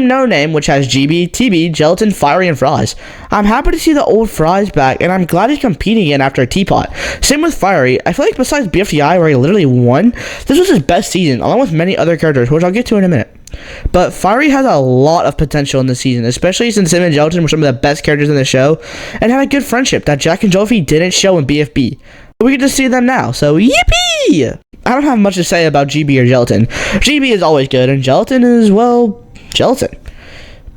Team No Name, which has GB, TB, Gelatin, Fiery, and Fries. I'm happy to see the old Fries back, and I'm glad he's competing again after a teapot. Same with Fiery. I feel like besides BFDI, where he literally won, this was his best season, along with many other characters, which I'll get to in a minute. But Fiery has a lot of potential in this season, especially since him and Gelatin were some of the best characters in the show, and had a good friendship that Jack and Jovi didn't show in BFB. We get to see them now, so yippee! I don't have much to say about GB or Gelatin. GB is always good, and Gelatin is, well, Gelatin.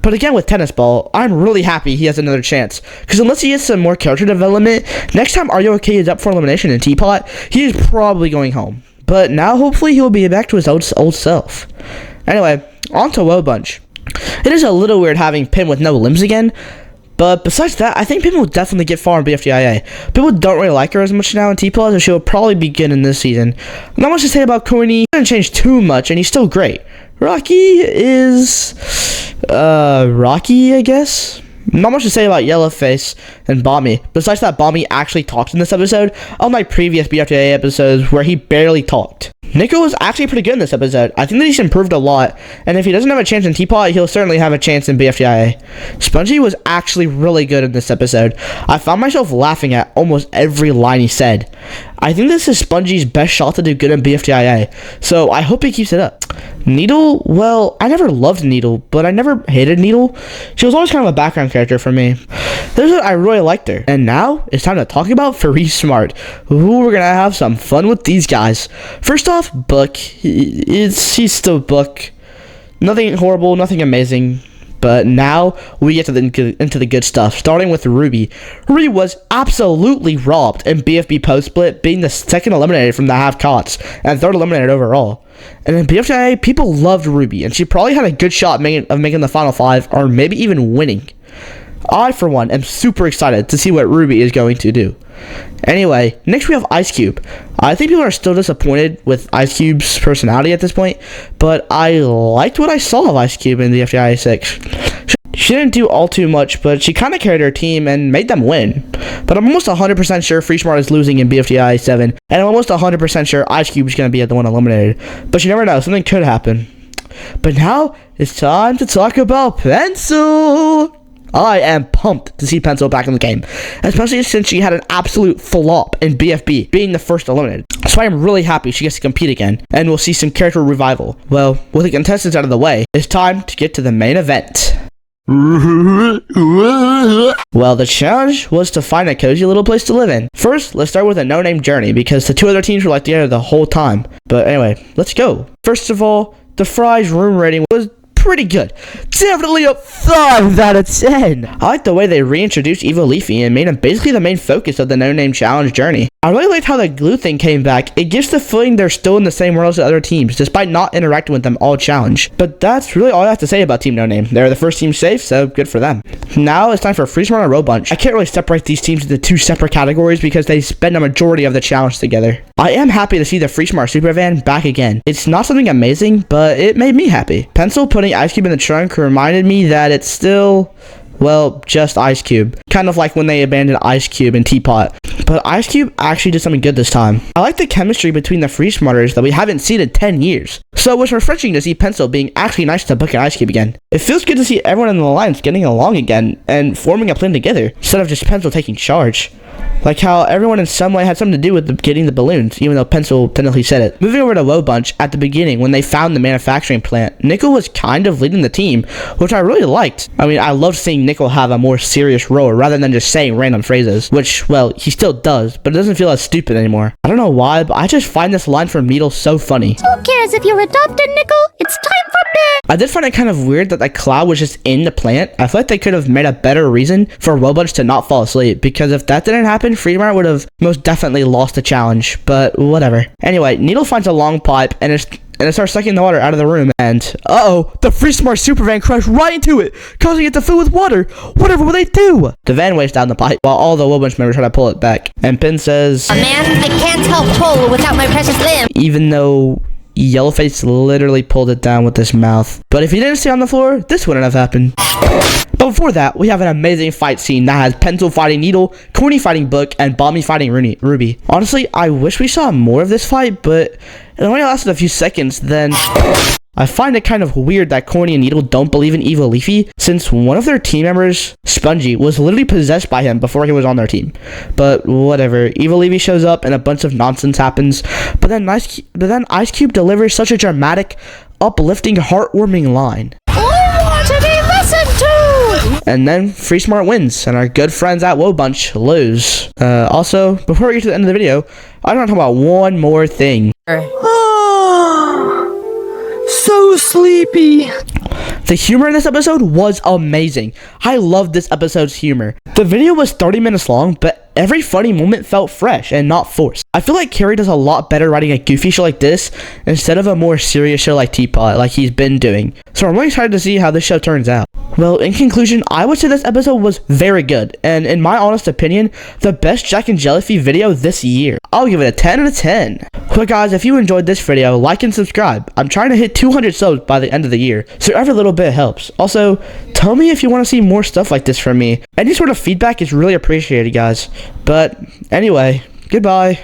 But again, with Tennis Ball, I'm really happy he has another chance. Because unless he gets some more character development, next time RUOK is up for elimination in Teapot, he is probably going home. But now, hopefully, he will be back to his old self. Anyway, on to Woe Bunch. It is a little weird having Pim with no limbs again. But besides that, I think Pim will definitely get far in BFDIA. People don't really like her as much now in T-Plus, so she will probably be good in this season. Not much to say about Corny. He didn't change too much, and he's still great. Rocky is... Rocky, I guess? Not much to say about Yellowface and Bommy. Besides that, Bommy actually talked in this episode, unlike previous BFDIA episodes where he barely talked. Nico was actually pretty good in this episode. I think that he's improved a lot, and if he doesn't have a chance in Teapot, he'll certainly have a chance in BFDIA. Spongy was actually really good in this episode. I found myself laughing at almost every line he said. I think this is Spongy's best shot to do good in BFDIA, so I hope he keeps it up. Needle, well, I never loved Needle, but I never hated Needle. She was always kind of a background character for me. This is what I really liked her. And now, it's time to talk about Free Smart. Ooh, we're gonna have some fun with these guys. First off, Book. He's still Book. Nothing horrible, nothing amazing. But now, we get to into the good stuff, starting with Ruby. Ruby was absolutely robbed in BFB post-split, being the second eliminated from the half cots, and third eliminated overall. And in BFDIA, people loved Ruby, and she probably had a good shot of making the final 5, or maybe even winning. I, for one, am super excited to see what Ruby is going to do. Anyway, next we have Ice Cube. I think people are still disappointed with Ice Cube's personality at this point, but I liked what I saw of Ice Cube in the BFDIA 6. She didn't do all too much, but she kind of carried her team and made them win. But I'm almost 100% sure Free Smart is losing in BFDIA 7, and I'm almost 100% sure Ice Cube is going to be the one eliminated. But you never know, something could happen. But now, it's time to talk about Pencil! I am pumped to see Pencil back in the game, especially since she had an absolute flop in BFB, being the first eliminated. So I am really happy she gets to compete again, and we'll see some character revival. Well, with the contestants out of the way, it's time to get to the main event. Well, the challenge was to find a cozy little place to live in. First, let's start with a no-name journey, because the two other teams were like together the whole time. But anyway, let's go. First of all, the Fries room rating was pretty good. Definitely a 5 out of 10. I like the way they reintroduced Evo Leafy and made him basically the main focus of the no-name challenge journey. I really liked how the glue thing came back. It gives the feeling they're still in the same world as the other teams, despite not interacting with them all challenge. But that's really all I have to say about Team No Name. They're the first team safe, so good for them. Now it's time for Free Smart and Row Bunch. I can't really separate these teams into two separate categories because they spend a majority of the challenge together. I am happy to see the Free Smart Super Van back again. It's not something amazing, but it made me happy. Pencil putting the Ice Cube in the trunk reminded me that it's still, well, just Ice Cube. Kind of like when they abandoned Ice Cube and Teapot. But Ice Cube actually did something good this time. I like the chemistry between the Free Smarters that we haven't seen in 10 years. So it was refreshing to see Pencil being actually nice to Book and Ice Cube again. It feels good to see everyone in the Alliance getting along again and forming a plan together, instead of just Pencil taking charge. Like how everyone in some way had something to do with getting the balloons, even though Pencil technically said it. Moving over to Woe Bunch, at the beginning, when they found the manufacturing plant, Nickel was kind of leading the team, which I really liked. I mean, I loved seeing Nickel have a more serious role, rather than just saying random phrases, which, well, he still does, but it doesn't feel as stupid anymore. I don't know why, but I just find this line from Needle so funny. Who cares if you're adopted, Nickel? It's time for bed! I did find it kind of weird that the cloud was just in the plant. I feel like they could have made a better reason for Woe Bunch to not fall asleep, because if that didn't happen, Freedom would have most definitely lost the challenge, but whatever. Anyway, Needle finds a long pipe and it starts sucking the water out of the room, and the Free Smart super van crashed right into it, causing it to fill with water. Whatever will they do? The van waves down the pipe while all the Woe Bunch members try to pull it back, and Pin says, A man, I can't help pull without my precious limb. Even though Yellowface literally pulled it down with his mouth. But if he didn't stay on the floor, this wouldn't have happened. But before that, we have an amazing fight scene that has Pencil fighting Needle, Corny fighting Book, and Bomby fighting Ruby. Honestly, I wish we saw more of this fight, but it only lasted a few seconds, then I find it kind of weird that Corny and Needle don't believe in Evil Leafy, since one of their team members, Spongy, was literally possessed by him before he was on their team. But whatever, Evil Leafy shows up and a bunch of nonsense happens, but then Ice Cube delivers such a dramatic, uplifting, heartwarming line. To be listened to! And then Free Smart wins, and our good friends at Woe Bunch lose. Also, before we get to the end of the video, I want to talk about one more thing. So sleepy. The humor in this episode was amazing. I loved this episode's humor. The video was 30 minutes long, but every funny moment felt fresh and not forced. I feel like Carrie does a lot better writing a goofy show like this instead of a more serious show like Teapot, like he's been doing. So I'm really excited to see how this show turns out. Well, in conclusion, I would say this episode was very good, and in my honest opinion, the best Jack and Jellyfy video this year. I'll give it a 10 out of 10. But guys, if you enjoyed this video, like and subscribe. I'm trying to hit 200 subs by the end of the year, so every little bit helps. Also, tell me if you want to see more stuff like this from me. Any sort of feedback is really appreciated, guys. But anyway, goodbye.